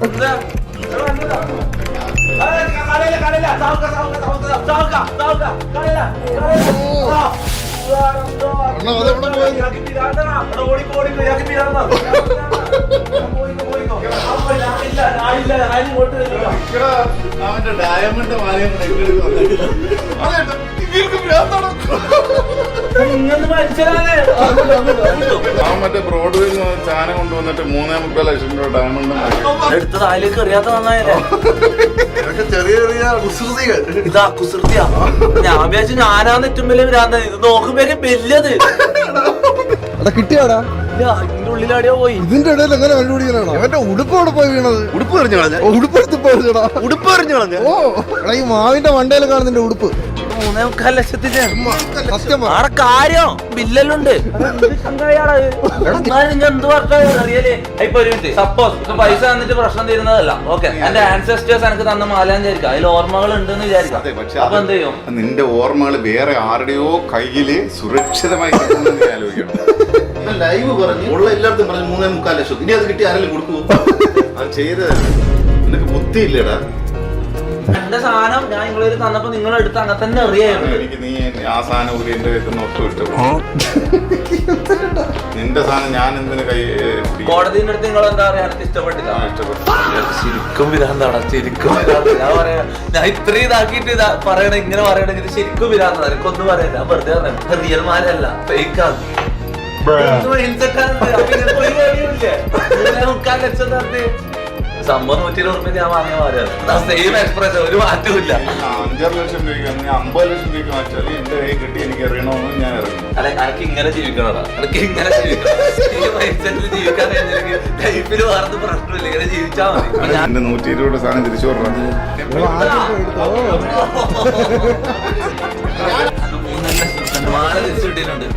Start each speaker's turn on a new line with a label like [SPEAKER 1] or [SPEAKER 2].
[SPEAKER 1] അവന്റെ ഡയമണ്ട് മാലയും അവൻ മറ്റേ ബ്രോഡ്വേയിൽ സാധനം കൊണ്ടുവന്നിട്ട് 3.25 ലക്ഷം രൂപ ഡയമണ്ട്
[SPEAKER 2] എടുത്തത് അതിലേക്ക് അറിയാത്ത നന്നായല്ലേ.
[SPEAKER 1] ചെറിയ ചെറിയ കുസൃതികൾ.
[SPEAKER 2] ഇതാ കുസൃതിയാ. ഞാൻ വിചാരിച്ചു ഞാനാന്ന് ഏറ്റവും വലിയ ഭ്രാന്തൻ. ഇത് നോക്കുമ്പോഴേ വലിയത്
[SPEAKER 3] കിട്ടിയാടാ.
[SPEAKER 2] ഇതിന്റെ ഉള്ളിലാടിയോ പോയി.
[SPEAKER 3] ഇതിന്റെ ഇടയിൽ എങ്ങനെ കണ്ടുപിടിക്കാനാണോ അവന്റെ ഉടുപ്പ് അവിടെ പോയി വീണത്?
[SPEAKER 1] ഉടുപ്പ് എറിഞ്ഞു കളഞ്ഞ.
[SPEAKER 3] ഉടുപ്പെടുത്ത് പോയതാ.
[SPEAKER 1] ഉടുപ്പ് എറിഞ്ഞു കളഞ്ഞ.
[SPEAKER 3] ഓ എടാ ഈ മാവിന്റെ മണ്ടയിൽ കാണുന്നതിന്റെ ഉടുപ്പ്
[SPEAKER 2] 3.25 ലക്ഷത്തിന്
[SPEAKER 3] സത്യം
[SPEAKER 2] ആടെ കാര്യം ബില്ലെല്ലുണ്ട്. എന്ത് വർക്കറിയല്ലേ? ഇപ്പൊ ഒരു മിനിറ്റ്, സപ്പോസ് പൈസ തന്നിട്ട് പ്രശ്നം തീരുന്നതല്ല. ഓക്കെ, എന്റെ ആൻസെസ്റ്റേഴ്സ് എനിക്ക് തന്ന മാലാന്ന് വിചാരിക്കാം, അതിൽ ഓർമ്മകൾ ഉണ്ടെന്ന് വിചാരിക്കാം. അപ്പൊ എന്ത് ചെയ്യും?
[SPEAKER 1] നിന്റെ ഓർമ്മകൾ വേറെ ആരുടെയോ കയ്യില് സുരക്ഷിതമായി ആലോചിക്കണം. ലൈവ് പറഞ്ഞു ഉള്ള എല്ലായിടത്തും പറഞ്ഞു 3.25 ലക്ഷം. ഇനി അത് കിട്ടി ആരെങ്കിലും കൊടുക്കുമോ? അത് ചെയ്ത് നിനക്ക് ബുദ്ധിയില്ലടാ.
[SPEAKER 2] എന്റെ സാധനം ഞാൻ നിങ്ങളൊരു തന്നപ്പോ നിങ്ങൾ എടുത്ത് അങ്ങനെ തന്നെ അറിയായിരുന്നു.
[SPEAKER 1] എനിക്ക് നീ ആ സാധനം കൂടി എന്റെ കയ്യിൽ ഒട്ടും ഇഷ്ടപ്പെടും. നിന്റെ സാധനം ഞാൻ എന്തിനു കൈ
[SPEAKER 2] കോടതിന്റെ അടുത്ത് നിങ്ങൾ എന്താ പറയാ ഇഷ്ടപ്പെട്ടില്ല? ശരിക്കും വിരാന്താണ്, ശരിക്കും ഞാൻ പറയാ. ഞാൻ ഇത്രയും ഇതാക്കിയിട്ട് പറയണ ഇങ്ങനെ പറയണെങ്കിൽ ശരിക്കും വിരാന്താണ്. എനിക്കൊന്നും പറയാം, ഞാൻ വെറുതെ പറഞ്ഞ റിയൽ മാരല്ല, ഫേക്കാണ്. 3.25 ലക്ഷം തരത്ത് സംഭവം 120 ഞാൻ വാങ്ങിയ മാറിയാണ്. സെയിം എക്സ്പ്രഷൻ, ഒരു മാറ്റവും ഇല്ല.
[SPEAKER 1] 5-6 ലക്ഷം രൂപയ്ക്ക് 50 ലക്ഷം രൂപയ്ക്ക് മാറ്റാൽ എന്റെ കൈ കിട്ടി എനിക്ക് അറിയണമെന്ന് ഞാൻ ഇറങ്ങി.
[SPEAKER 2] അല്ല, എനിക്ക് ഇങ്ങനെ ജീവിക്കണതാ, എനിക്ക് ഇങ്ങനെ ജീവിക്കണം. ജീവിക്കാൻ കഴിഞ്ഞില്ലെങ്കിൽ ലൈഫിൽ വേറെ പ്രശ്നമില്ല, ഇങ്ങനെ ജീവിച്ചാൽ മതി.
[SPEAKER 1] ഞാൻ എന്റെ 120 സാധനം തിരിച്ചു പറഞ്ഞു.
[SPEAKER 2] 3 ലക്ഷം മാല തിരിച്ചു കിട്ടിയിട്ടുണ്ട്.